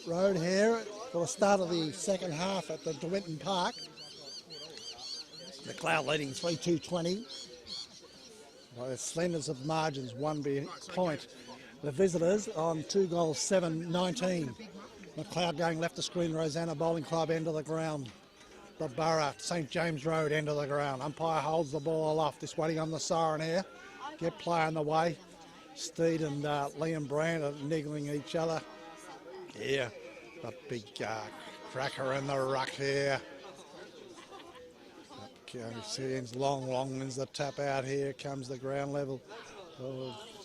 Road here for the start of the second half at the Div1 Park. Macleod leading 3-2-20. By the slenders of margins, 1 point. The visitors on 2 goals, 7-19. Macleod going left to screen, Rosanna Bowling Club end of the ground. The Borough, St James Road end of the ground. Umpire holds the ball aloft, just waiting on the siren here. Get play on the way. Steed and Liam Brand are niggling each other. Yeah, a big cracker in the ruck here. Up long wins the tap out here. Comes the ground level.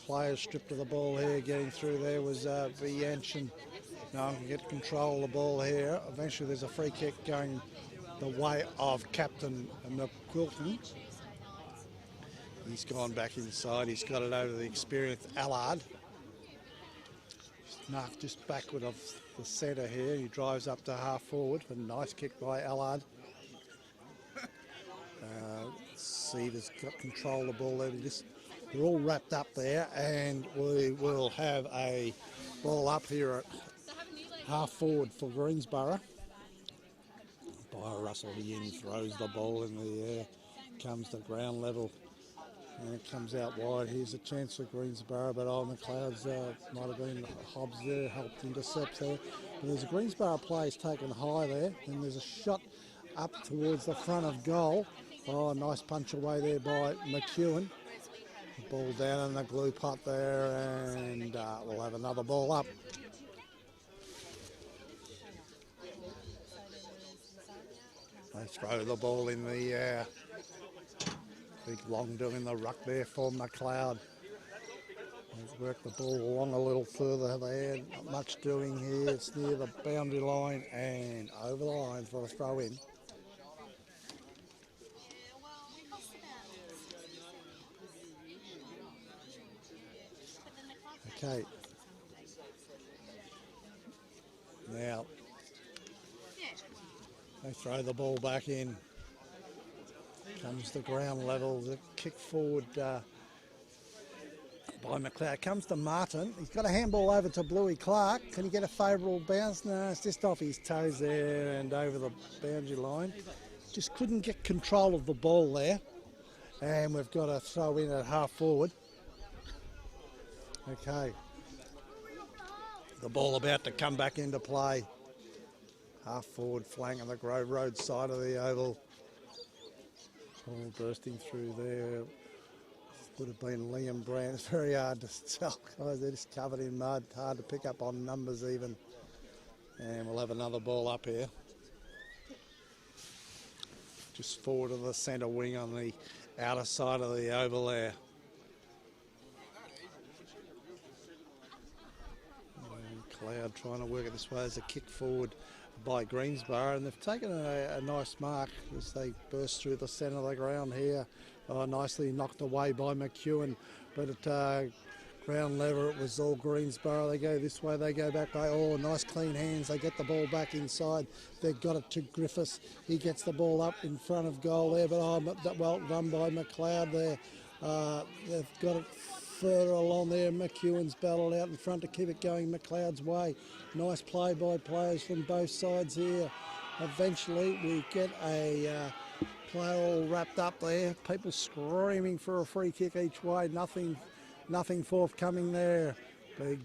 Players stripped of the ball here. Getting through there was Vianchin. No one can get control of the ball here. Eventually there's a free kick going the way of Captain McQuilton. He's gone back inside. He's got it over to the experienced Allard. Mark just backward of the centre here. He drives up to half forward. A nice kick by Allard. Cedar's got control of the ball there. They're all wrapped up there, and we will have a ball up here at half forward for Greensborough. By Russell Yin throws the ball in the air. Comes to ground level. And it comes out wide. Here's a chance for Greensborough, but Macleod's might have been Hobbs there, helped intercept there. But there's a Greensborough play taken high there, and there's a shot up towards the front of goal. Oh, nice punch away there by McEwen. Ball down in the glue pot there, and we'll have another ball up. They throw the ball in the air. Big long doing the ruck there for Macleod. They've worked the ball along a little further there. Not much doing here. It's near the boundary line and over the line for a throw in. Okay. Now they throw the ball back in. Comes the ground level, the kick forward by Macleod. Comes to Martin. He's got a handball over to Bluey Clark. Can he get a favourable bounce? No, it's just off his toes there and over the boundary line. Just couldn't get control of the ball there. And we've got a throw in at half forward. Okay. The ball about to come back into play. Half forward flank on the Grove Road side of the oval. All bursting through there. Would have been Liam Brand. It's very hard to tell, guys. They're just covered in mud. Hard to pick up on numbers even. And we'll have another ball up here. Just forward of the centre wing on the outer side of the oval there. Macleod trying to work it this way as a kick forward by Greensborough, and they've taken a nice mark as they burst through the centre of the ground here. Nicely knocked away by McEwen, but at ground level it was all Greensborough. They go this way, they go back. Nice clean hands. They get the ball back inside. They've got it to Griffiths. He gets the ball up in front of goal there, but well done by Macleod there. They've got it further along there. McEwen's battled out in front to keep it going Macleod's way. Nice play by players from both sides here. Eventually we get a player all wrapped up there. People screaming for a free kick each way. Nothing forthcoming there. Big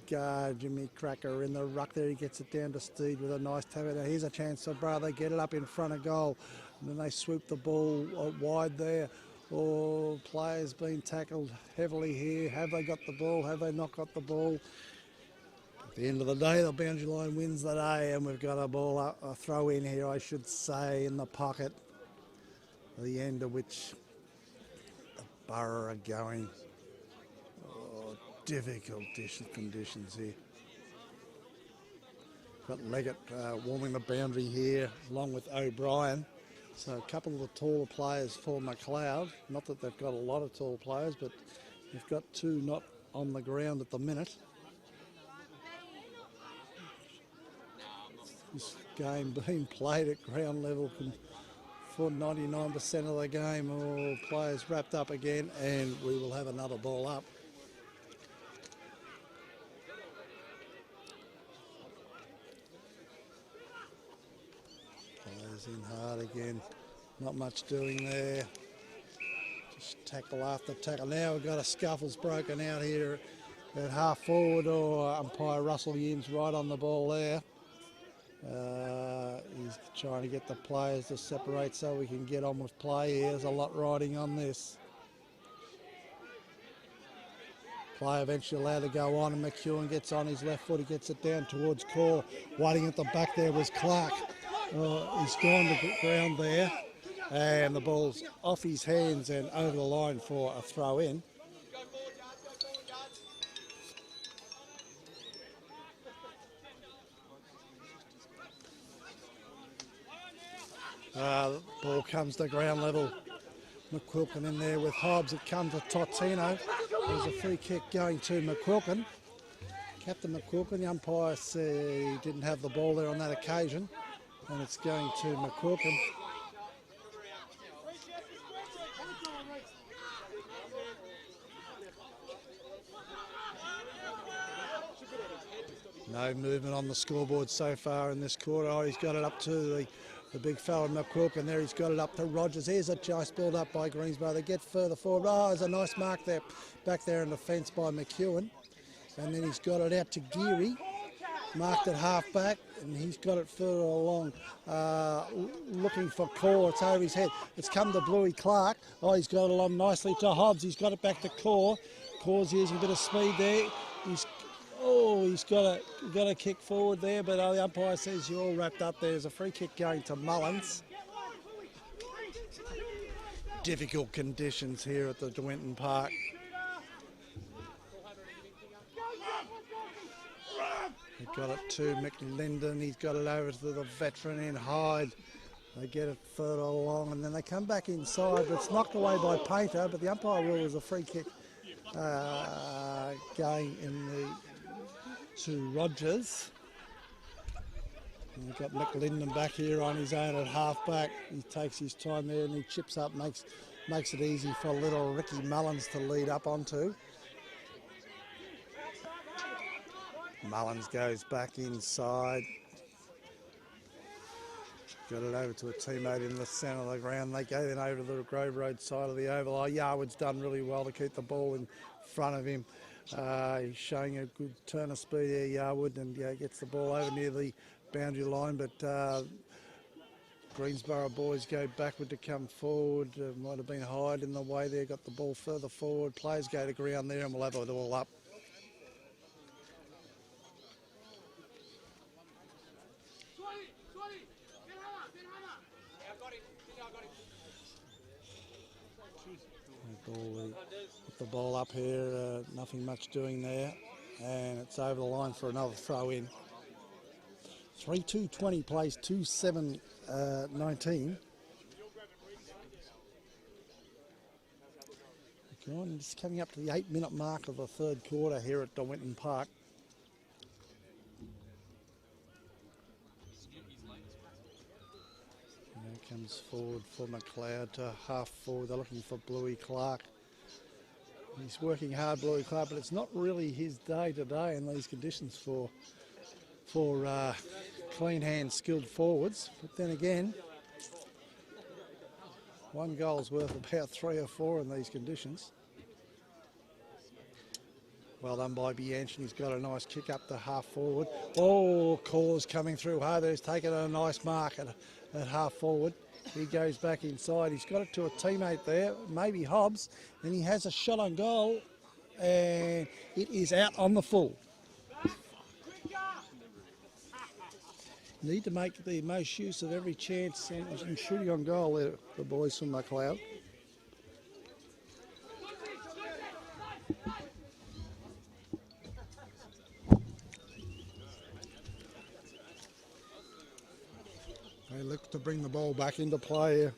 Jimmy Cracker in the ruck there. He gets it down to Steed with a nice tap. Here's a chance for Borough. They get it up in front of goal. And then they swoop the ball wide there. Players being tackled heavily here. Have they got the ball? Have they not got the ball? At the end of the day, the boundary line wins the day, and we've got a ball a throw in here, I should say, in the pocket. The end of which the Borough are going. Difficult conditions here. Got Leggett warming the boundary here, along with O'Brien. So a couple of the taller players for Macleod. Not that they've got a lot of tall players, but you've got two not on the ground at the minute. this game being played at ground level for 99% of the game. All players wrapped up again, and we will have another ball up. Players in hard again. Not much doing there. Just tackle after tackle. Now we've got a scuffles broken out here at half forward, or umpire Russell Yim's right on the ball there. He's trying to get the players to separate so we can get on with play here. There's a lot riding on this. Play eventually allowed to go on, and McEwen gets on his left foot. He gets it down towards core. Waiting at the back there was Clark. He's gone to the ground there, and the ball's off his hands and over the line for a throw in. The ball comes to ground level. McQuilkin in there with Hobbs. It comes to Totino. There's a free kick going to McQuilkin. Captain McQuilkin, the umpire said he didn't have the ball there on that occasion, and it's going to McQuilkin. No movement on the scoreboard so far in this quarter. Oh, he's got it up to the big fella McQuilkin there. He's got it up to Rogers. Here's a nice build up by Greensborough. They get further forward. Oh, there's a nice mark there, back there in the fence by McEwen. And then he's got it out to Geary, marked at half back, and he's got it further along, looking for Core. It's over his head. It's come to Bluey Clark. Oh, he's got it along nicely to Hobbs. He's got it back to Core. Core's using a bit of speed there. He's got a kick forward there, but the umpire says you're all wrapped up. There's a free kick going to Mullins. Difficult conditions here at the Div1 Park. He got it to McLinden. He's got it over to the veteran in Hyde. They get it further along, and then they come back inside, but it's knocked away by Painter, but the umpire rule is a free kick going to Rogers. And we've got McLinden back here on his own at half back. He takes his time there and he chips up, makes it easy for little Ricky Mullins to lead up onto. Mullins goes back inside. Got it over to a teammate in the centre of the ground. They go then over to the Grove Road side of the oval. Oh, Yarwood's done really well to keep the ball in front of him. He's showing a good turn of speed there, Yarwood, and gets the ball over near the boundary line. But Greensborough boys go backward to come forward. Might have been Hyde in the way there. Got the ball further forward. Players go to ground there, and we'll have it all up. Put the ball up here, nothing much doing there, and it's over the line for another throw in. 3-2-20 plays 2-7-19. It's coming up to the 8-minute mark of the third quarter here at Div1 Park. Now comes forward for Macleod to half forward. They're looking for Bluey Clark. He's working hard, Bluey Clark, but it's not really his day today in these conditions for clean hand, skilled forwards. But then again, one goal's worth about 3 or 4 in these conditions. Well done by Bianchi. He's got a nice kick up to half forward. Oh, Core's coming through hard. He's taken a nice mark at half forward. He goes back inside. He's got it to a teammate there, maybe Hobbs, and he has a shot on goal, and it is out on the full. Need to make the most use of every chance and shooting on goal there, the boys from Macleod. They look to bring the ball back into play here.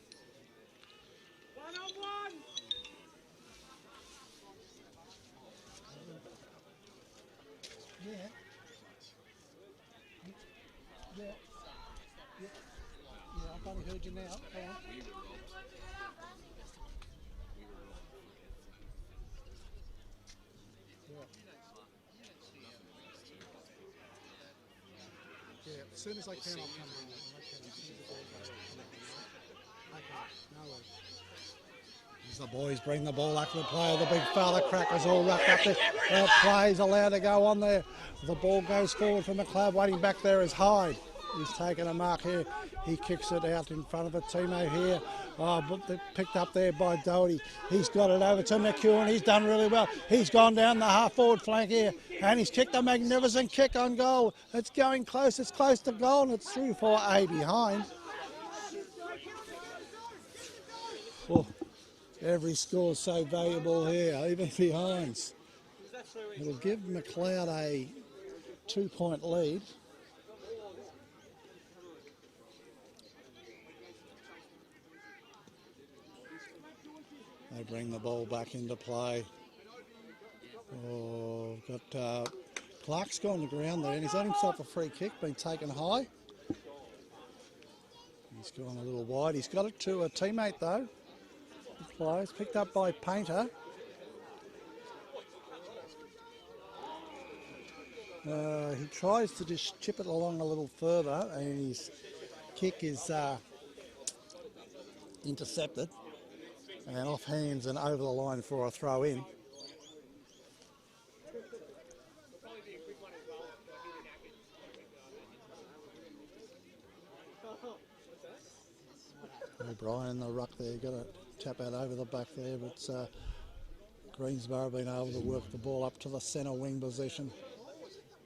Funny, heard you now. Come on. Yeah, as soon as I can, I'll come in. Okay, no worries. As the boys bring the ball up to the player, the big fella crackers all wrapped up there. The play's allowed to go on there. The ball goes forward from Macleod. Waiting back there is Hyde. He's taken a mark here. He kicks it out in front of a teammate here. Oh, but they're picked up there by Doherty. He's got it over to McEwen. He's done really well. He's gone down the half-forward flank here, and he's kicked a magnificent kick on goal. It's going close. It's close to goal, and it's through for A behind. Oh, every score's so valuable here, even behinds. It'll give Macleod a 2-point lead. They bring the ball back into play. Oh, got Clark's gone to ground there, and he's had himself a free kick, been taken high. He's gone a little wide. He's got it to a teammate though. Plays picked up by Painter. He tries to just chip it along a little further, and his kick is intercepted and off hands and over the line for a throw in. O'Brien, the ruck there, got a tap out over the back there, but Greensborough been able to work the ball up to the centre wing position.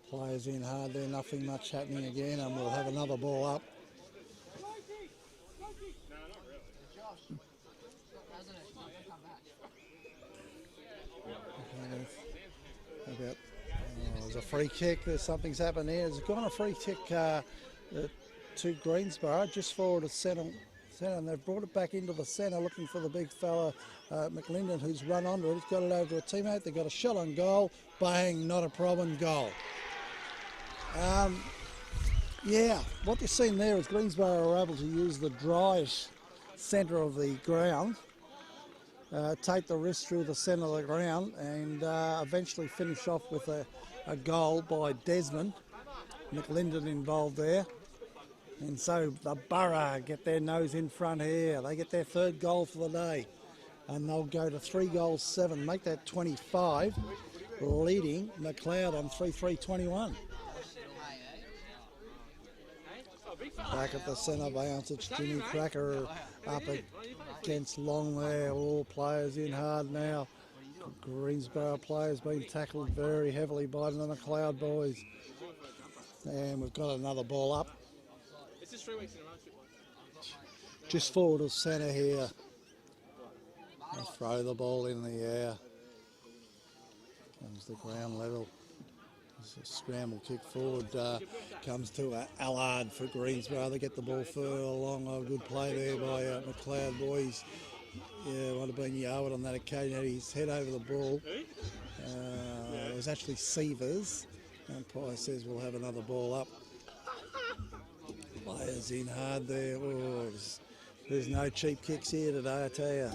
Players in hard there, nothing much happening again, and we'll have another ball up. There's a free kick, something's happened here. There's gone a free kick to Greensborough, just forward of centre, and they've brought it back into the centre looking for the big fella, McLinden, who's run onto it. He's got it over to a teammate. They've got a shot on goal. Bang, not a problem, goal. Yeah, what you've seen there is Greensborough are able to use the dry centre of the ground, take the risk through the centre of the ground, and eventually finish off with a goal by Desmond. McLinden involved there. And so the Borough get their nose in front here. They get their third goal for the day. And they'll go to 3 goals 7, make that 25, leading Macleod on 3-3-21. Back at the centre bounce, it's Jimmy Cracker up against Long there. All players in hard now. Greensborough players being tackled very heavily by the Macleod boys. And we've got another ball up. Just forward of centre here. They'll throw the ball in the air. Comes the ground level. It's a scramble kick forward. Comes to Allard for Greensborough. They get the ball further along. A good play there by Macleod boys. Yeah, might have been Yoward on that occasion. Had his head over the ball. It was actually Sievers. Umpire says we'll have another ball up. Players in hard there. Oh, there's no cheap kicks here today, I tell you.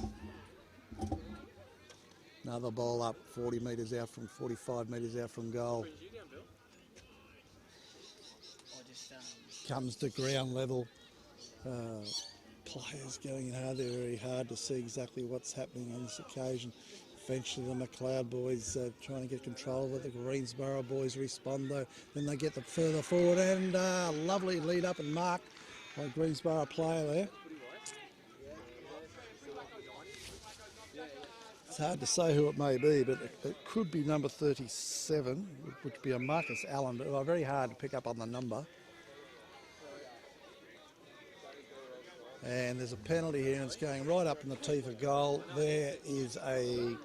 Another ball up, 40 metres out from 45 metres out from goal. Comes to ground level. Players going in hard. They're very hard to see exactly what's happening on this occasion. Eventually the Macleod boys trying to get control of it. The Greensborough boys respond though. Then they get the further forward, and lovely lead up and mark by Greensborough player there. It's hard to say who it may be, but it could be number 37, which would be a Marcus Allen, but very hard to pick up on the number. And there's a penalty here, and it's going right up in the teeth of goal. There is a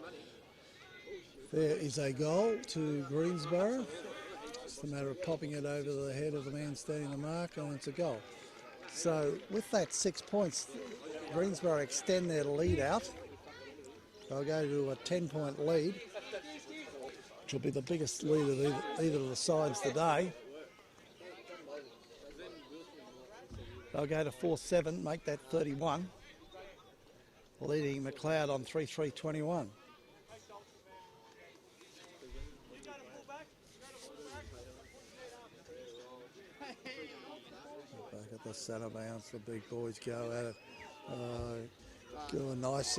goal to Greensborough. It's a matter of popping it over the head of the man standing the mark, and it's a goal. So with that 6 points, Greensborough extend their lead out. They'll go to a 10-point lead, which will be the biggest lead of either of the sides today. They'll go to 4-7, make that 31. Leading Macleod on 3-3-21. Back at the centre bounce, the big boys go at it. Nice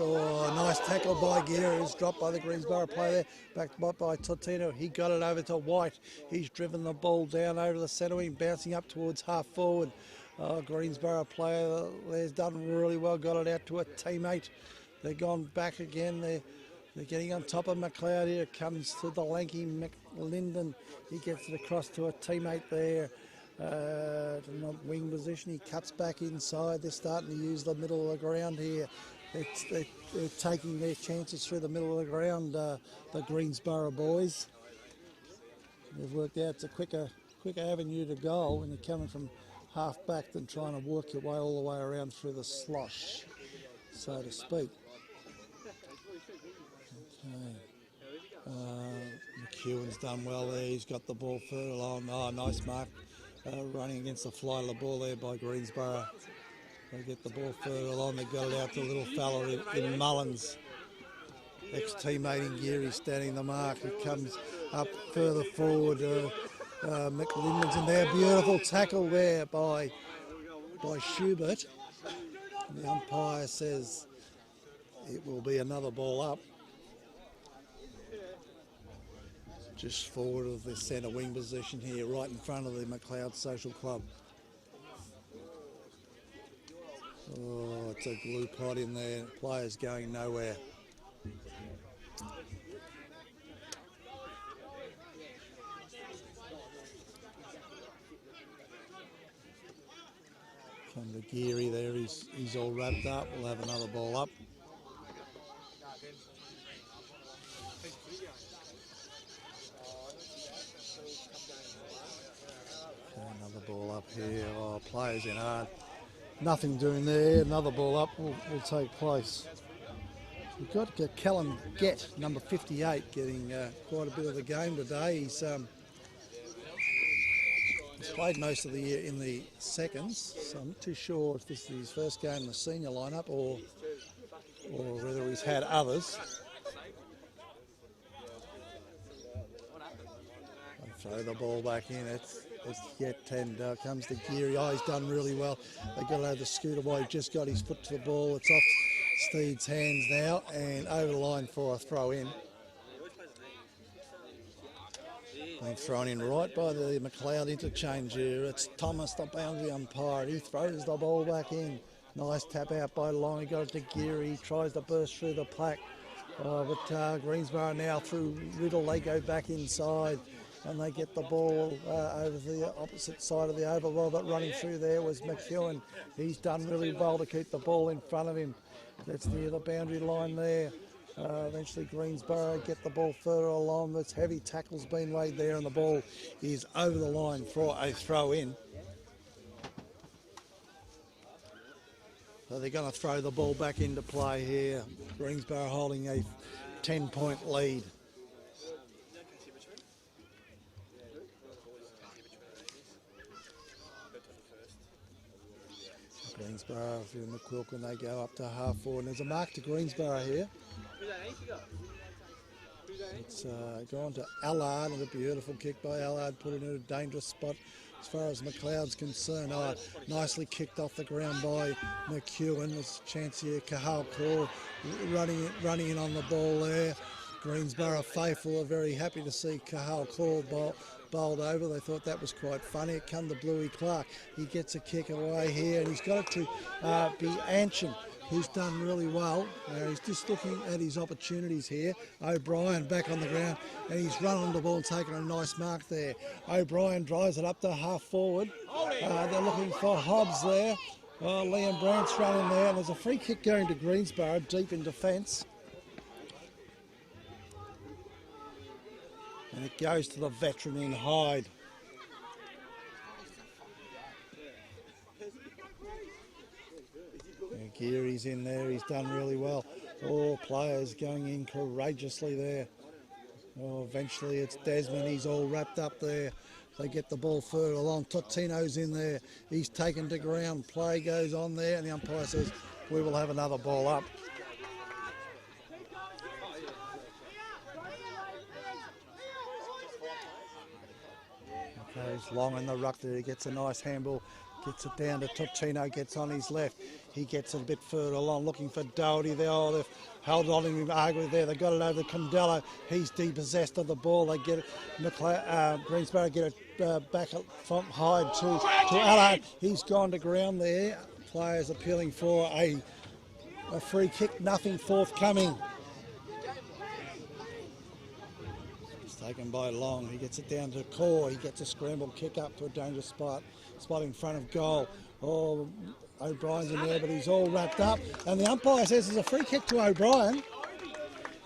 tackle by Gear, who's dropped by the Greensborough player there. Backed by Totino, he got it over to White. He's driven the ball down over the centre wing, bouncing up towards half forward. Greensborough player there's done really well, got it out to a teammate. They've gone back again. They're getting on top of Macleod here. Comes to the lanky McLinden. He gets it across to a teammate there. Not wing position. He cuts back inside. They're starting to use the middle of the ground here. They're taking their chances through the middle of the ground, the Greensborough boys. They've worked out it's a quicker avenue to goal when you're coming from half back than trying to work your way all the way around through the slosh, so to speak. McEwen's done well there. He's got the ball further along. Oh, nice mark. Running against the fly of the ball there by Greensborough. They get the ball further along. They got it out to a little fella in Mullins. Ex-teammate in Gear, he's standing the mark. He comes up further forward. McLinden's in there. Beautiful tackle there by Schubert. The umpire says it will be another ball up. Just forward of the centre wing position here, right in front of the Macleod Social Club. Oh, it's a glue pot in there. Players going nowhere. Come to Geary there. He's all wrapped up. We'll have another ball up. Another ball up here. Oh, players in hard. Nothing doing there. Another ball up will take place. We've got Callum Gett, number 58, getting quite a bit of the game today. He's played most of the year in the seconds, so I'm not too sure if this is his first game in the senior lineup or whether he's had others. I'll throw the ball back in. It's yet 10. Comes to Geary. Oh, he's done really well. They got over the scooter while he just got his foot to the ball. It's off Steed's hands now and over the line for a throw in. Being thrown in right by the Macleod interchange here. It's Thomas, the boundary umpire. He throws the ball back in. Nice tap out by Long. He got it to Geary. He tries to burst through the plaque. But Greensborough now through Riddle. They go back inside. And they get the ball over the opposite side of the oval. Well, but running through there was McEwen. He's done really well to keep the ball in front of him. That's near the boundary line there. Eventually Greensborough get the ball further along. This heavy tackle's been laid there and the ball is over the line for a throw in. So they're going to throw the ball back into play here. Greensborough holding a 10-point lead. Greensborough through McQuilk when they go up to half forward. And there's a mark to Greensborough here. It's gone to Allard, and a beautiful kick by Allard, put it in a dangerous spot as far as Macleod's concerned. Oh, nicely kicked off the ground by McEwen. There's a chance here. Cahal Call running in on the ball there. Greensborough faithful are very happy to see Cahal Call bowled over. They thought that was quite funny. It come to Bluey Clark. He gets a kick away here, and he's got it to be Anchin, who's done really well. He's just looking at his opportunities here. O'Brien back on the ground, and he's run on the ball and taken a nice mark there. O'Brien drives it up to half forward. They're looking for Hobbs there. Liam Brandt's running there, and there's a free kick going to Greensborough deep in defence. And it goes to the veteran in Hyde. And Geary's in there, he's done really well. All players going in courageously there. Oh, eventually it's Desmond, he's all wrapped up there. They get the ball further along. Totino's in there. He's taken to ground. Play goes on there, and the umpire says, we will have another ball up. Goes long in the ruck there. He gets a nice handball. Gets it down to Totino, gets on his left. He gets it a bit further along, looking for Doherty there. Oh, they've held on him, arguing there. They got it over to Condello. He's depossessed of the ball. They get it. Greensborough get it back from Hyde to Allard. He's gone to ground there. Players appealing for a free kick. Nothing forthcoming. Taken by Long. He gets it down to Core. He gets a scramble kick up to a dangerous spot in front of goal. Oh, O'Brien's in there, but he's all wrapped up. And the umpire says there's a free kick to O'Brien.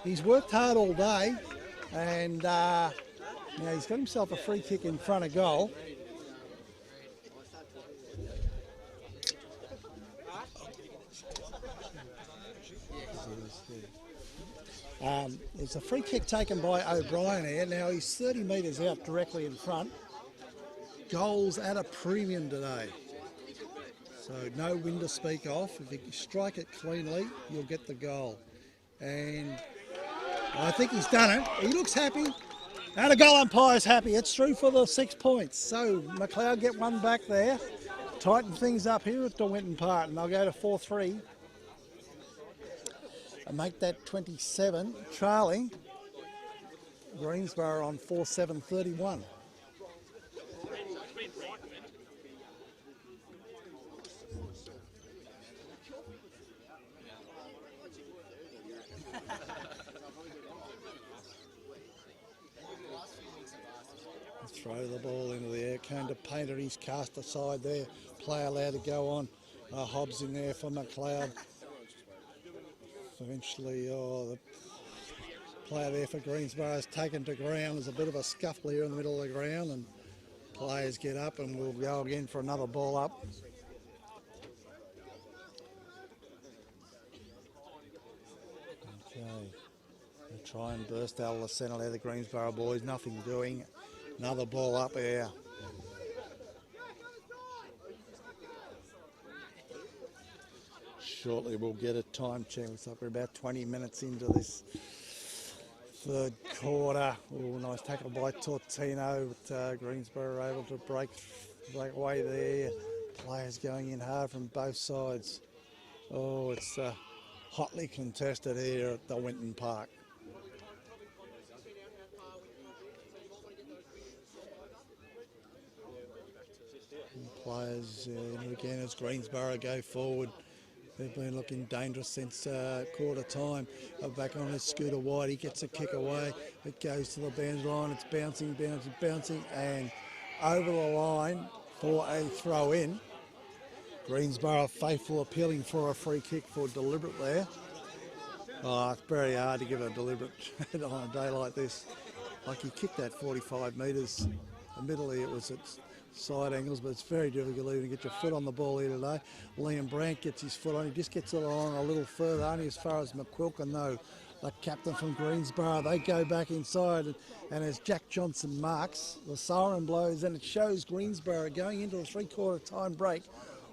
He's worked hard all day, and he's got himself a free kick in front of goal. It's a free kick taken by O'Brien here. Now he's 30 metres out directly in front. Goals at a premium today. So no wind to speak of. If you strike it cleanly, you'll get the goal. And I think he's done it. He looks happy. And the goal umpire's happy. It's through for the 6 points. So Macleod get one back there. Tighten things up here at Div1 Rn11, and they'll go to 4-3. And make that 27, trailing Greensborough on 4-7-31. Throw the ball into the air. Cone to Painter. He's cast aside there. Play allowed to go on. Hobbs in there for Macleod. Eventually, the player there for Greensborough is taken to ground. There's a bit of a scuffle here in the middle of the ground, and players get up, and we'll go again for another ball up. Okay, they try and burst out of the centre there, the Greensborough boys. Nothing doing. Another ball up here. Shortly we'll get a time check. Looks like we're about 20 minutes into this third quarter. Oh, nice tackle by Totino, but Greensborough are able to break away there. Players going in hard from both sides. Oh, it's hotly contested here at the Winton Park. And players again as Greensborough go forward. They've been looking dangerous since quarter time. Back on his Scooter White, he gets a kick away. It goes to the boundary line. It's bouncing, and over the line for a throw in. Greensborough faithful appealing for a free kick for deliberate there. Oh, it's very hard to give a deliberate on a day like this. Like he kicked that 45 metres. Admittedly, it was at side angles, but it's very difficult even to get your foot on the ball here today. Liam Brandt gets his foot on. He just gets it on a little further, only as far as McQuilkin, though. The captain from Greensborough, they go back inside, and as Jack Johnson marks, the siren blows, and it shows Greensborough going into the three-quarter time break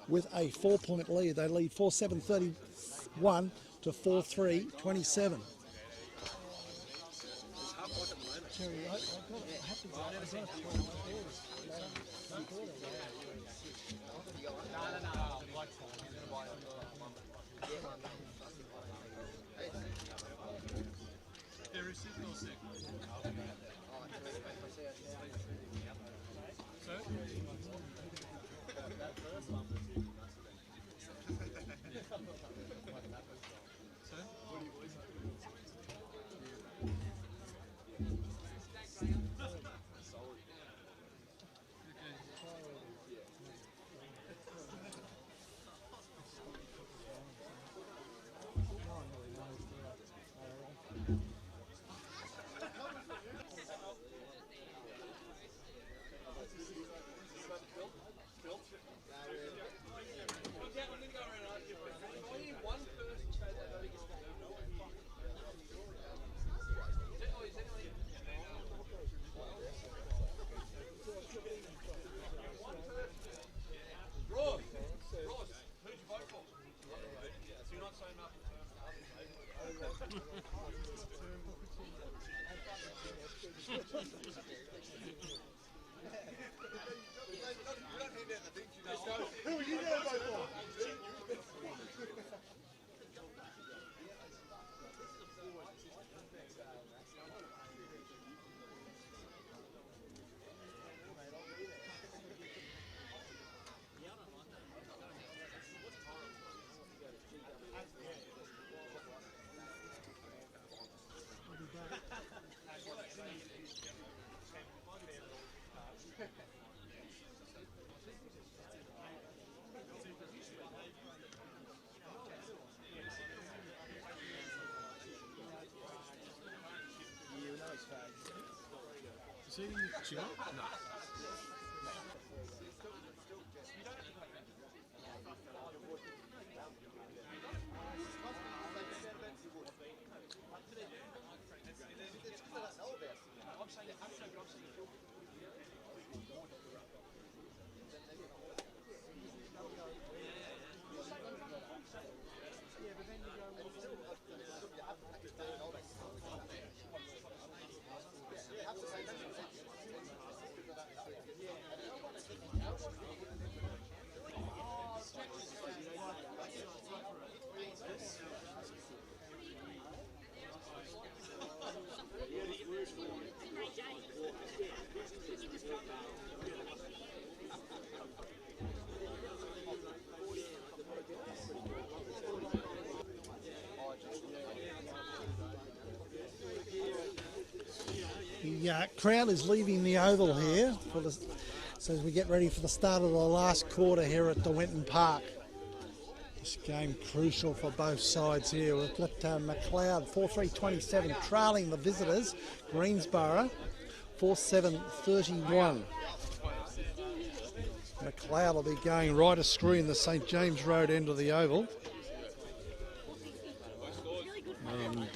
with a 4-point lead. They lead 4-7-31 to 4-3-27. Is he chill? No. The crowd is leaving the oval here so as we get ready for the start of the last quarter here at Div1 Park. This game crucial for both sides here. We've got Macleod 4-3-27 trailing the visitors, Greensborough 4-7-31. Macleod will be going right a screen the St James Road end of the oval. And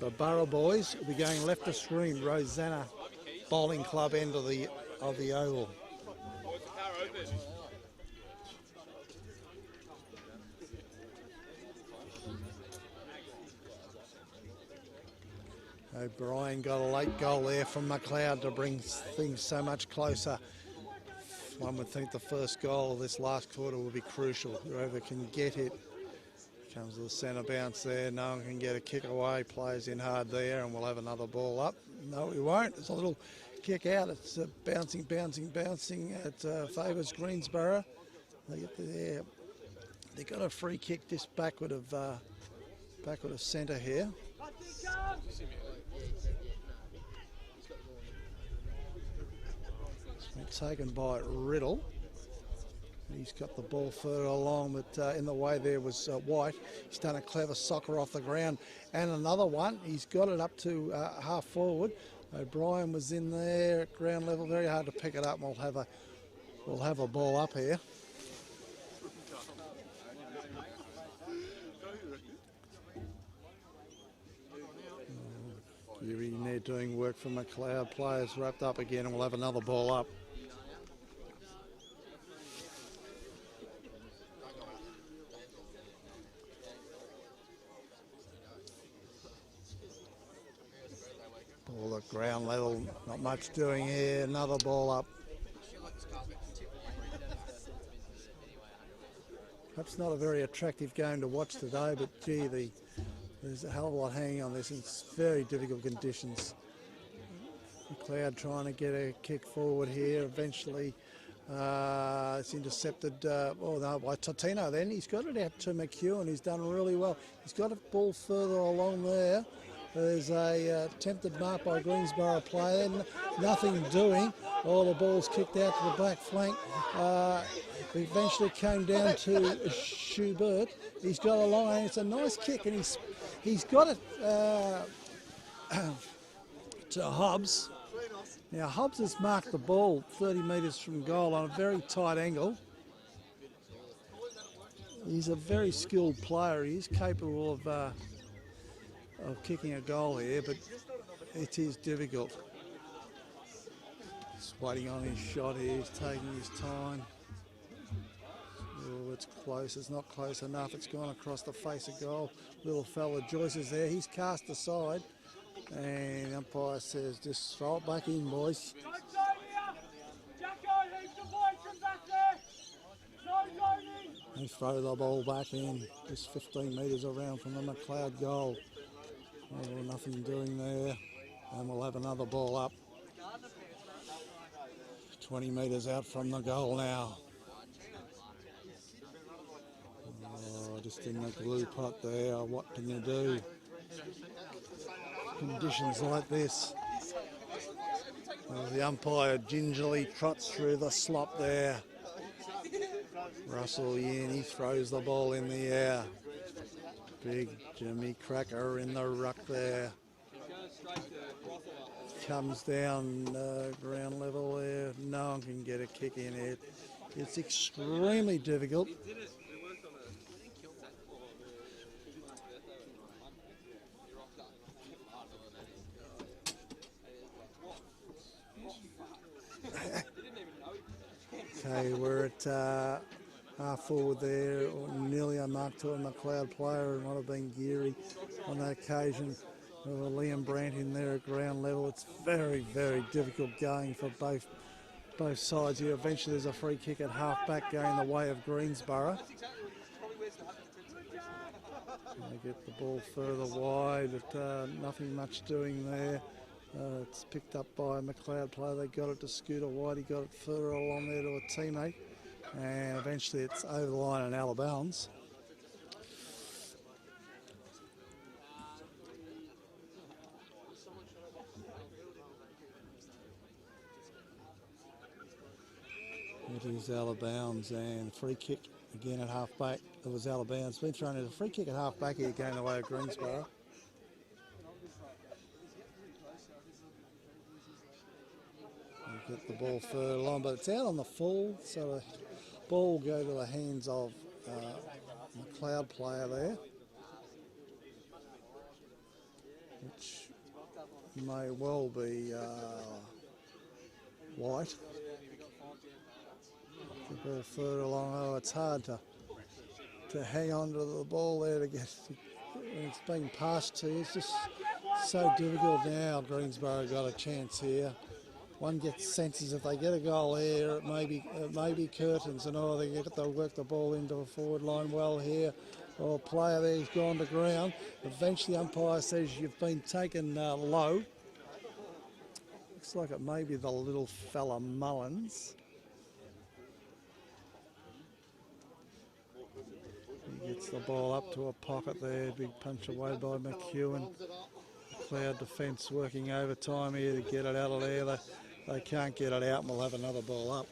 the Borough boys will be going left of screen, Rosanna Bowling Club end of the oval. O'Brien got a late goal there from Macleod to bring things so much closer. One would think the first goal of this last quarter will be crucial. Whoever can get it. Comes to the centre bounce there. No one can get a kick away. Plays in hard there, and we'll have another ball up. No, we won't. It's a little kick out. It's bouncing. It favours Greensborough. They get there. They got a free kick just backward of centre here. It's been taken by Riddle. He's got the ball further along, but in the way there was White. He's done a clever soccer off the ground. And another one, he's got it up to half forward. O'Brien was in there at ground level, very hard to pick it up. We'll have a ball up here. You're in there doing work for Macleod. Players wrapped up again, and we'll have another ball up. Ball at ground level, not much doing here. Another ball up. Perhaps not a very attractive game to watch today, but gee, there's a hell of a lot hanging on this. It's very difficult conditions. Macleod trying to get a kick forward here. Eventually, it's intercepted. By Totino. Then he's got it out to McEwen. He's done really well. He's got a ball further along there. There's a attempted mark by Greensborough player. Nothing doing. All the balls kicked out to the back flank. Eventually came down to Schubert. He's got a line. It's a nice kick, and he's got it to Hobbs. Now Hobbs has marked the ball 30 metres from goal on a very tight angle. He's a very skilled player. He is capable of kicking a goal here, but it is difficult. Just waiting on his shot here. He's taking his time. Oh, it's close. It's not close enough. It's gone across the face of goal. Little fella Joyce is there. He's cast aside. And the umpire says, just throw it back in, boys. They throw the ball back in, just 15 metres around from the Macleod goal. Oh, nothing doing there. And we'll have another ball up. 20 metres out from the goal now. Oh, just in the glue pot there. What can you do? Conditions like this. The umpire gingerly trots through the slop there. Russell Yin, he throws the ball in the air. Big Jimmy Cracker in the ruck there. Comes down ground level there. No one can get a kick in it. It's extremely difficult. Okay, we're at half forward there, nearly a mark to a Macleod player, and might have been Geary on that occasion. Liam Brandt in there at ground level. It's very, very difficult going for both sides here. Eventually there's a free kick at half back going the way of Greensborough. They get the ball further wide, but nothing much doing there. It's picked up by a Macleod player. They got it to Scooter White. He got it further along there to a teammate. And eventually it's over the line and out of bounds. It is out of bounds, and free kick again at half back. It was out of bounds. Been thrown in a free kick at half back here going the way of Greensborough. Get the ball further along, but it's out on the full, so the ball will go to the hands of Macleod player there, which may well be White. The ball further along. Oh, it's hard to hang on to the ball there to get when it's being passed to you. It's just so difficult now. Greensborough got a chance here. One gets senses if they get a goal here, it may be curtains, and they get to work the ball into a forward line well here. Or a player there's gone to ground. Eventually, umpire says you've been taken low. Looks like it may be the little fella Mullins. He gets the ball up to a pocket there. Big punch away by McEwen. Macleod defence working overtime here to get it out of there. They can't get it out, and we'll have another ball up.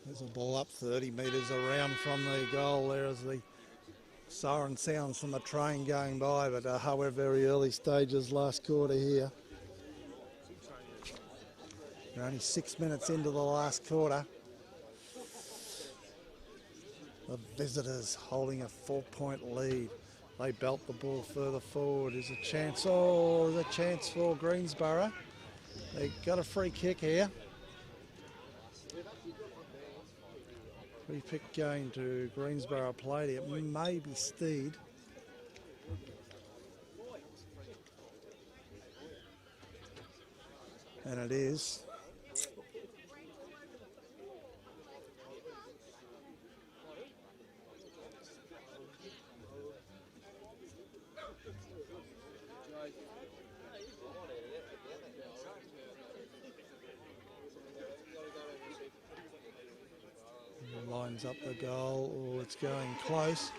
There's a ball up 30 metres around from the goal there as the siren sounds from the train going by, but we're very early stages, last quarter here. We're only 6 minutes into the last quarter. The visitors holding a 4-point lead. They belt the ball further forward. There's a chance. Oh, there's a chance for Greensborough. They got a free kick here. Free pick going to Greensborough plate. It may be Steed. And it is. Lines up the goal. Oh, it's going close.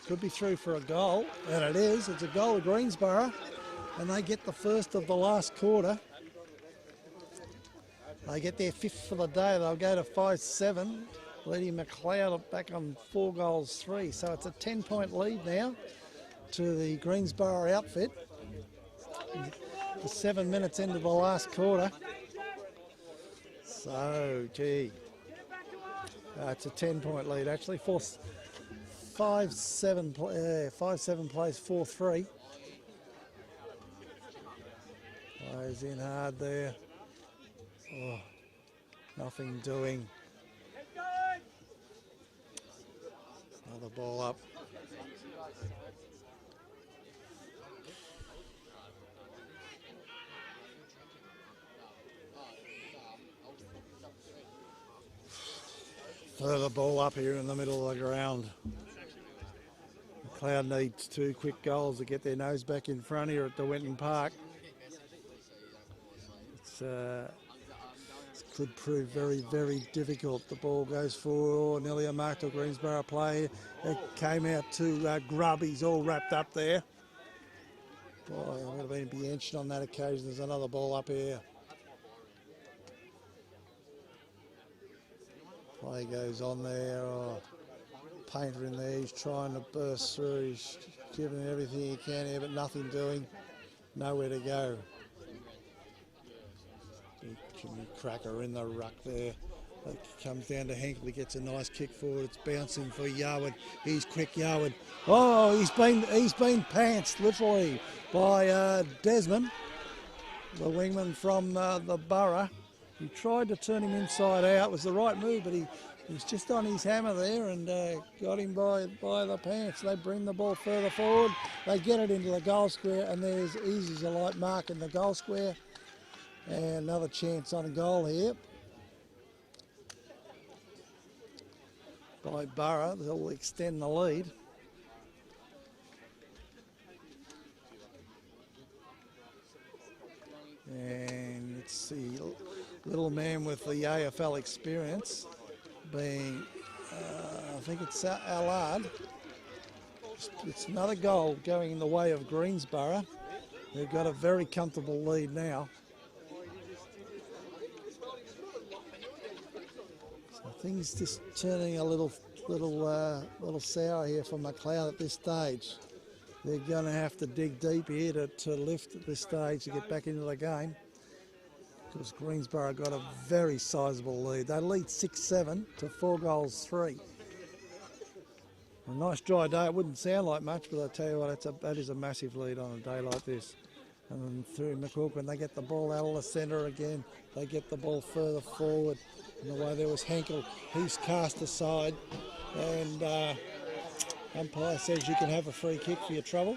Could be through for a goal, and it is. It's a goal of Greensborough, and they get the first of the last quarter. They get their fifth for the day. They'll go to 5-7, leading Macleod back on 4-3. So it's a 10-point lead now to the Greensborough outfit. The 7 minutes into the last quarter. So, gee. It's a 10-point lead, actually. 5-7 plays 4-3. Plays in hard there. Oh, Nothing doing. Another ball up. Further ball up here in the middle of the ground. Macleod needs 2 quick goals to get their nose back in front here at the Winton Park. This could prove very, very difficult. The ball goes forward, nearly a mark to Greensborough play. It came out to Grubb. He's all wrapped up there. Boy, I'm going to be inched on that occasion. There's another ball up here. Play goes on there. Oh, Painter in there. He's trying to burst through. He's giving everything he can here, but nothing doing. Nowhere to go. Big Jimmy Cracker in the ruck there. It comes down to Henkel. He gets a nice kick forward. It's bouncing for Yarwood. He's quick, Yarwood. Oh, he's been pantsed literally by Desmond, the wingman from the Borough. He tried to turn him inside out. It was the right move, but he was just on his hammer there and got him by the pants. They bring the ball further forward. They get it into the goal square, and there's easy as a light mark in the goal square. And another chance on a goal here by Borough. They'll extend the lead. And it's the little man with the AFL experience being, I think it's Allard. It's another goal going in the way of Greensborough. They've got a very comfortable lead now. So things just turning a little sour here for Macleod at this stage. They're going to have to dig deep here to lift at this stage to get back into the game, because Greensborough got a very sizable lead. They lead 6-7 to 4-3. A nice dry day. It wouldn't sound like much, but I tell you what, that is a massive lead on a day like this. And then through McCook, they get the ball out of the centre again. They get the ball further forward. And the way there was Henkel, he's cast aside, and umpire says you can have a free kick for your trouble.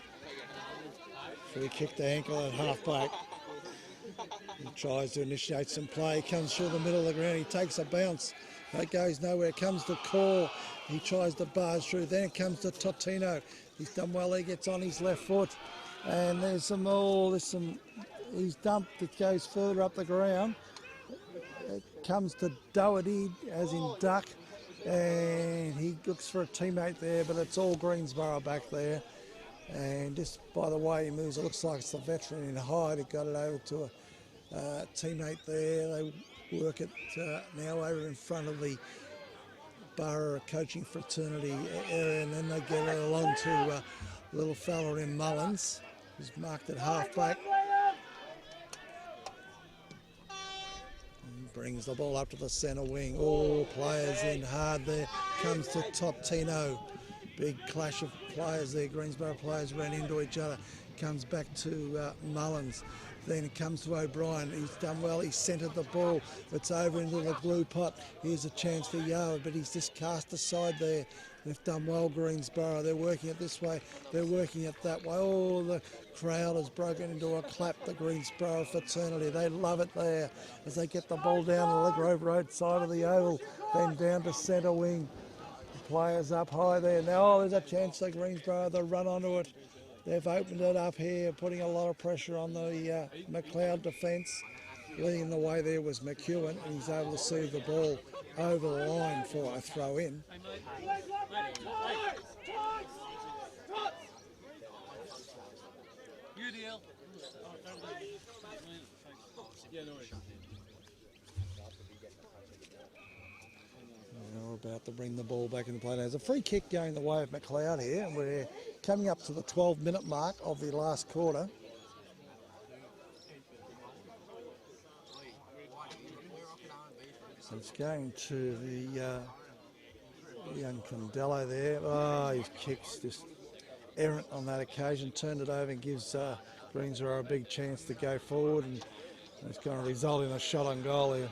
Free kick to Henkel at half-back. He tries to initiate some play, comes through the middle of the ground, he takes a bounce. That goes nowhere, it comes to Core. He tries to barge through, then it comes to Totino. He's done well, he gets on his left foot. And there's he's dumped, it goes further up the ground. It comes to Doherty, as in Duck. And he looks for a teammate there, but it's all Greensborough back there. And just by the way he moves, it looks like it's the veteran in Hyde. He got it over to a teammate there. They work it now over in front of the Borough coaching fraternity area, and then they get it along to a little fella in Mullins, who's marked at halfback. Brings the ball up to the centre wing. All players in hard there. Comes to Totino. Big clash of players there. Greensborough players ran into each other. Comes back to Mullins. Then it comes to O'Brien. He's done well. He's centred the ball. It's over into the glue pot. Here's a chance for Yarwood, but he's just cast aside there. They've done well, Greensborough. They're working it this way. They're working it that way. Oh, the crowd has broken into a clap, the Greensborough fraternity. They love it there as they get the ball down the Grove Road side of the oval, then down to centre wing. The players up high there. Now, there's a chance for Greensborough to run onto it. They've opened it up here, putting a lot of pressure on the Macleod defence. Leading the way there was McEwen, and he's able to see the ball over the line for a throw in. We're about to bring the ball back into play. There's a free kick going the way of Macleod here, and we're coming up to the 12-minute mark of the last quarter. So it's going to the young Condello there. Oh, his kick's just errant on that occasion. Turned it over and gives Greensborough a big chance to go forward, and it's going to result in a shot on goal here.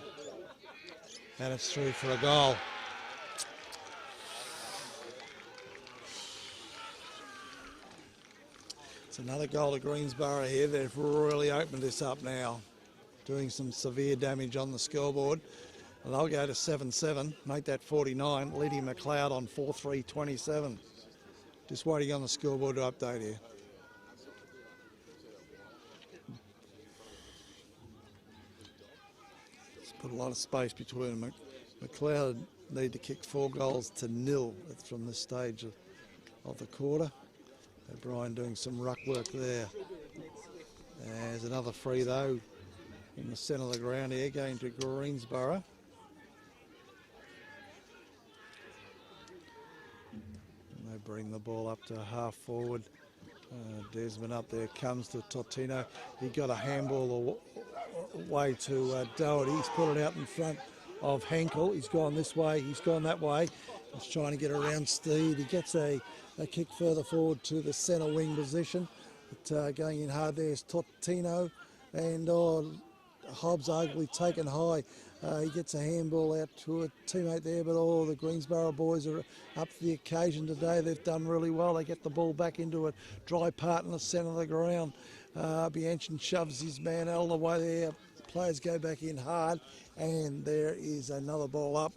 And it's through for a goal. It's another goal to Greensborough here. They've really opened this up now, doing some severe damage on the scoreboard. And they'll go to 7-7, make that 49, leading Macleod on 4-3-27. Just waiting on the scoreboard to update here. It's put a lot of space between them. Macleod need to kick 4 goals to 0 from this stage of the quarter. O'Brien doing some ruck work there. There's another free though in the centre of the ground here, going to Greensborough. They bring the ball up to half forward. Desmond up there, comes to Totino. He got a handball away to Doherty. He's put it out in front of Henkel. He's gone this way, he's gone that way. He's trying to get around Steed. He gets a kick further forward to the centre wing position. But going in hard there is Totino. And Hobbs arguably taken high. He gets a handball out to a teammate there, but all the Greensborough boys are up for the occasion today. They've done really well. They get the ball back into a dry part in the centre of the ground. Bianchin shoves his man out of the way there. Players go back in hard, and there is another ball up.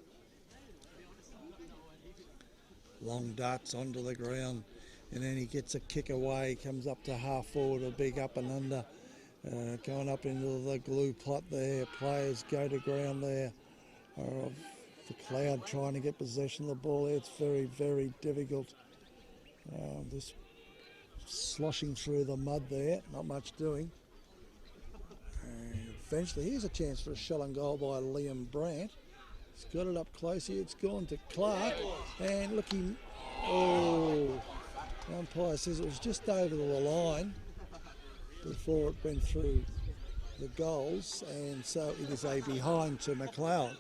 Long darts onto the ground, and then he gets a kick away, comes up to half forward, a big up and under, going up into the glue plot there. Players go to ground there. The Cloud trying to get possession of the ball there. It's very, very difficult. Just sloshing through the mud there, not much doing. And eventually, here's a chance for a shot on goal by Liam Brandt. He's got it up close here. It's gone to Clark, and looking. Oh, the umpire says it was just over the line before it went through the goals, and so it is a behind to Macleod.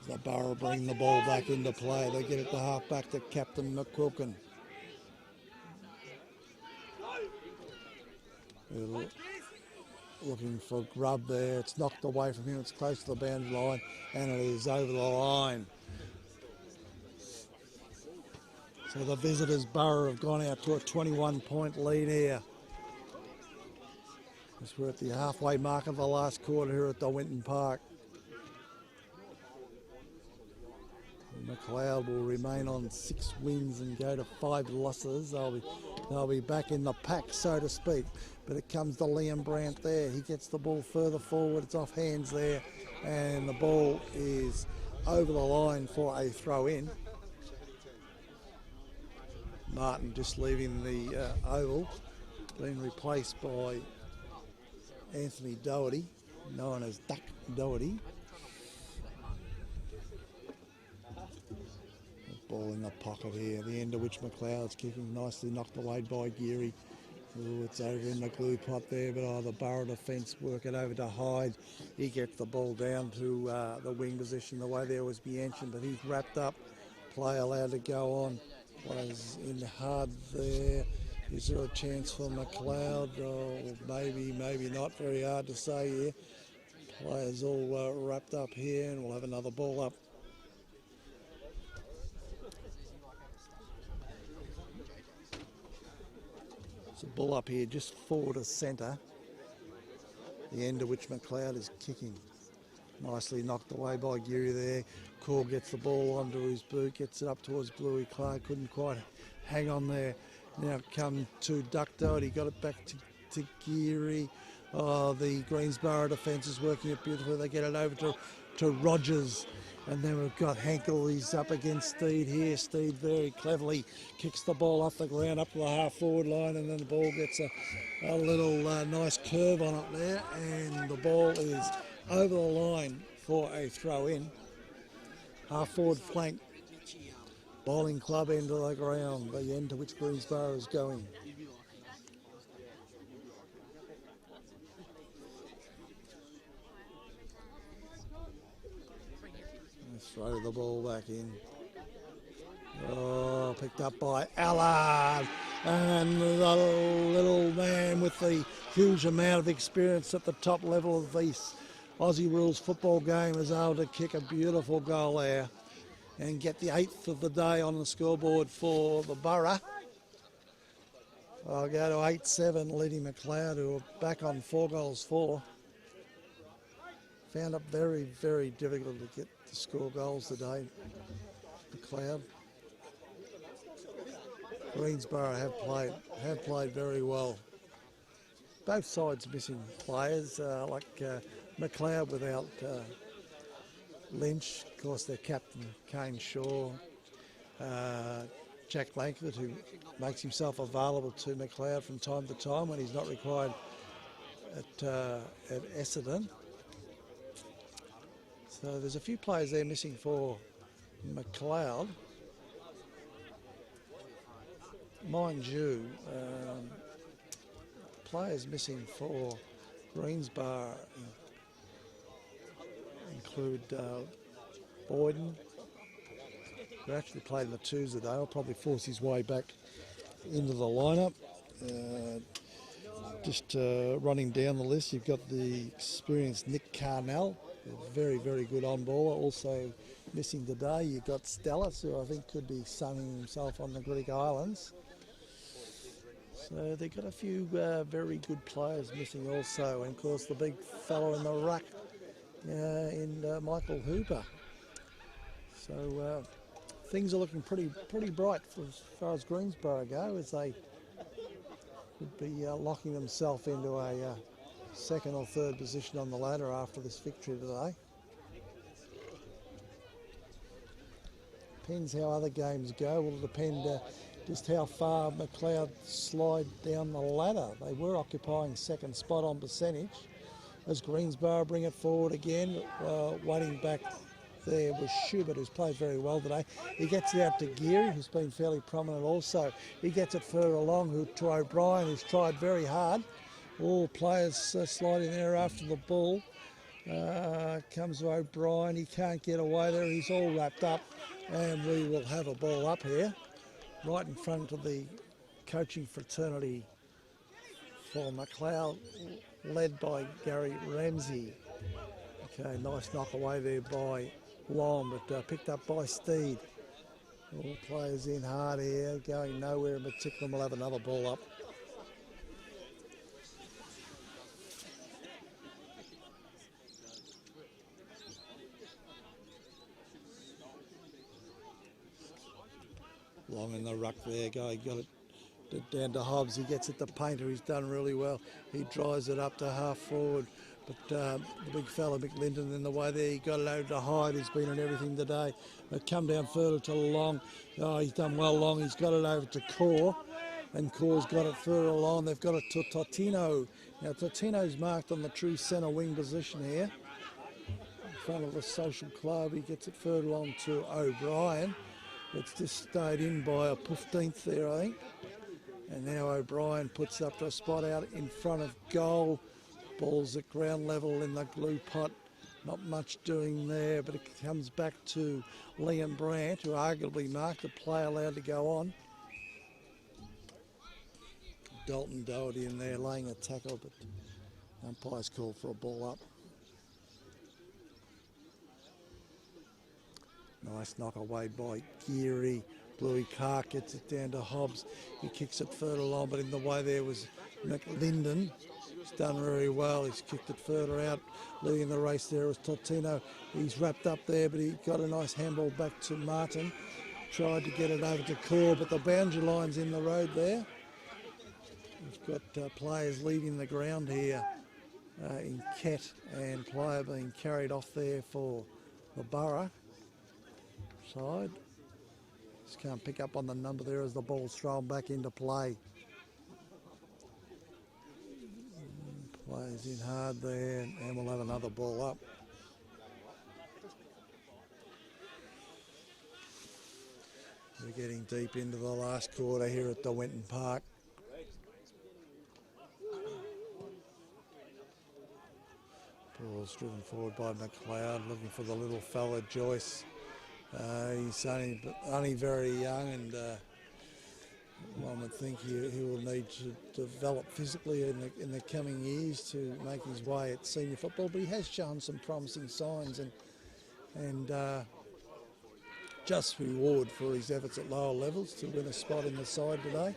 The Borough bring the ball back into play. They get it to half back to Captain McQuilkin. Looking for grub there. It's knocked away from him. It's close to the boundary line, and it is over the line. So the visitors, Borough, have gone out to a 21-point lead here. As we're at the halfway mark of the last quarter here at the Winton Park. Macleod will remain on 6 wins and go to 5 losses. They'll be back in the pack, so to speak. But it comes to Liam Brandt there. He gets the ball further forward. It's off hands there. And the ball is over the line for a throw-in. Martin just leaving the oval, being replaced by Anthony Doherty, known as Duck Doherty. Ball in the pocket here, the end of which Macleod's kicking, nicely knocked away by Geary. Ooh, it's over in the glue pot there, but the Borough defence work it over to Hyde. He gets the ball down to the wing position. The way there was Bianchin, but he's wrapped up. Play allowed to go on. Players in hard there. Is there a chance for Macleod? Oh, maybe not. Very hard to say here. Players all wrapped up here, and we'll have another ball up. So ball up here just forward of centre, the end of which Macleod is kicking. Nicely knocked away by Geary there. Call gets the ball onto his boot, gets it up towards Bluey. Clark couldn't quite hang on there. Now come to Duck Doherty, got it back to Geary. The Greensborough defence is working it beautifully. They get it over to Rogers. And then we've got Henkel, he's up against Steed here. Steed very cleverly kicks the ball off the ground up to the half-forward line, and then the ball gets a little nice curve on it there, and the ball is over the line for a throw-in. Half-forward flank, bowling club end of the ground, the end to which Greensborough is going. Throw the ball back in. Oh, picked up by Allard. And the little man with the huge amount of experience at the top level Aussie rules football game is able to kick a beautiful goal there and get the 8th of the day on the scoreboard for the Borough. I'll go to 8-7, leading Macleod, who are back on 4-4. Found it very, very difficult to get to score goals today, Macleod. Greensborough have played very well. Both sides missing players, like Macleod without Lynch, of course their captain Kane Shaw, Jack Langford, who makes himself available to Macleod from time to time when he's not required at Essendon. So there's a few players there missing for Macleod. Mind you, players missing for Greensborough include Boyden, who actually played in the twos today. He'll probably force his way back into the lineup. Just running down the list, you've got the experienced Nick Carnell, a very, very good on-baller. Also missing today, you've got Stellis, who I think could be sunning himself on the Greek Islands. So they've got a few very good players missing also, and of course the big fella in the ruck, Michael Hooper. So things are looking pretty bright as far as Greensborough go, as they could be locking themselves into a second or third position on the ladder after this victory today. Depends how other games go. Will depend just how far Macleod slide down the ladder. They were occupying second spot on percentage. As Greensborough bring it forward again, waiting back there was Schubert, who's played very well today. He gets it out to Geary, who's been fairly prominent also. He gets it further along to O'Brien, who's tried very hard. All players sliding there after the ball. Comes to O'Brien, he can't get away there, he's all wrapped up, and we will have a ball up here, right in front of the coaching fraternity for Macleod, led by Gary Ramsey. Okay, nice knock away there by Long, but picked up by Steed. All players in hard here, going nowhere in particular. We'll have another ball up. Long in the ruck there, got it down to Hobbs. He gets it to Painter, he's done really well. He drives it up to half forward, but the big fella McLinden in the way there, he got it over to Hyde, who's been on everything today. Come down further to Long. Oh, he's done well, Long. He's got it over to Core, and Core's got it further along. They've got it to Totino. Now Totino's marked on the true centre wing position here, in front of the social club. He gets it further along to O'Brien. It's just stayed in by a 15th there, I think. And now O'Brien puts up to a spot out in front of goal. Ball's at ground level in the glue pot. Not much doing there, but it comes back to Liam Brandt, who arguably marked the play allowed to go on. Dalton Doherty in there laying a tackle, but umpire's called for a ball up. Nice knock away by Geary. Bluey Clark gets it down to Hobbs. He kicks it further along, but in the way there was McLinden. He's done very well. He's kicked it further out. Leading the race there was Totino. He's wrapped up there, but he got a nice handball back to Martin. Tried to get it over to Core, but the boundary line's in the road there. We've got players leaving the ground here in Kett, and player being carried off there for the Borough side. Just can't pick up on the number there as the ball's thrown back into play. Players in hard there, and we'll have another ball up. We're getting deep into the last quarter here at the Winton Park. Ball's driven forward by Macleod, looking for the little fella Joyce. He's only very young, and would think he will need to develop physically in the coming years to make his way at senior football, but he has shown some promising signs, and just reward for his efforts at lower levels to win a spot in the side today.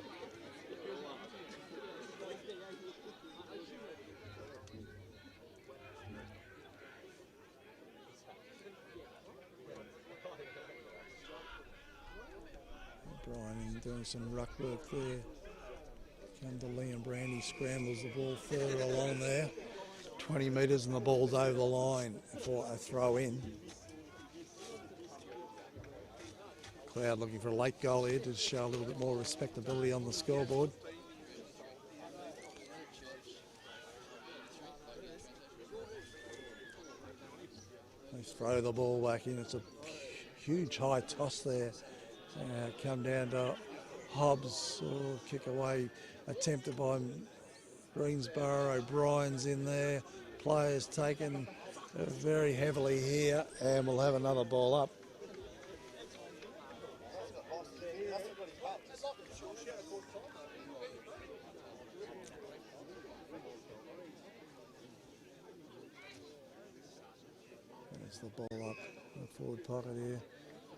Brian doing some ruck work there. Come to Liam Brandy, scrambles the ball further along there. 20 metres and the ball's over the line for a throw in. Macleod looking for a late goal here to show a little bit more respectability on the scoreboard. They throw the ball back in. It's a huge high toss there. Come down to Hobbs, or kick away attempted by Greensborough. O'Brien's in there. Players taken very heavily here, and we'll have another ball up. There's the ball up in the forward pocket here.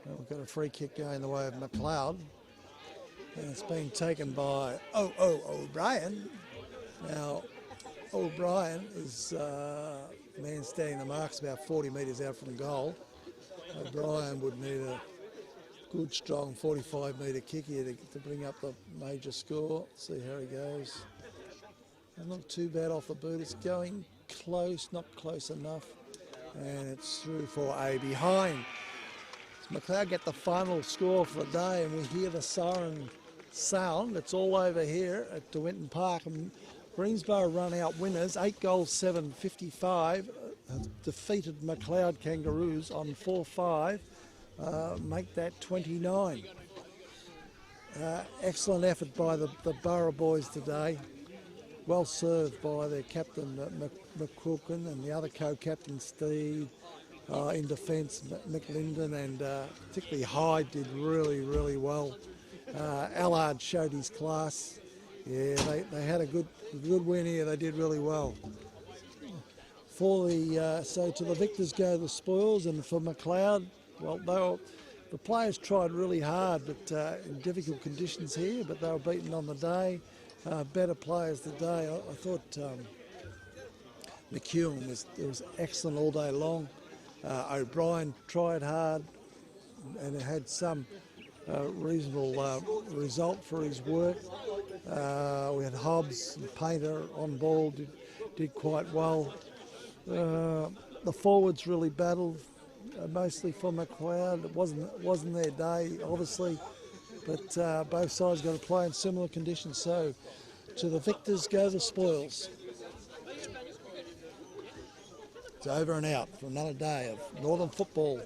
And we've got a free kick going the way of Macleod. And it's been taken by O'Brien. Now, O'Brien is a man standing the marks about 40 metres out from goal. O'Brien would need a good, strong 45-metre kick here to bring up the major score. See how he goes. And not too bad off the boot. It's going close, not close enough. And it's through for a behind. Macleod get the final score for the day, and we hear the siren sound. It's all over here at DeWinton Park, and Greensborough run out winners, 8 goals, 7-55, defeated Macleod Kangaroos on 4-5, make that 29. Excellent effort by the Borough boys today. Well served by their captain McQuilkin and the other co-captain Steve. In defence, McLinden and particularly Hyde did really, really well. Allard showed his class. Yeah, they had a good win here. They did really well. For the so to the victors go the spoils, and for Macleod, well, the players tried really hard, but in difficult conditions here. But they were beaten on the day. Better players today. I thought McEwen was excellent all day long. O'Brien tried hard and had some reasonable result for his work. We had Hobbs and Painter on ball, did quite well. The forwards really battled, mostly for Macleod. It wasn't their day, obviously, but both sides got to play in similar conditions. So to the victors go the spoils. It's over and out for another day of Northern football.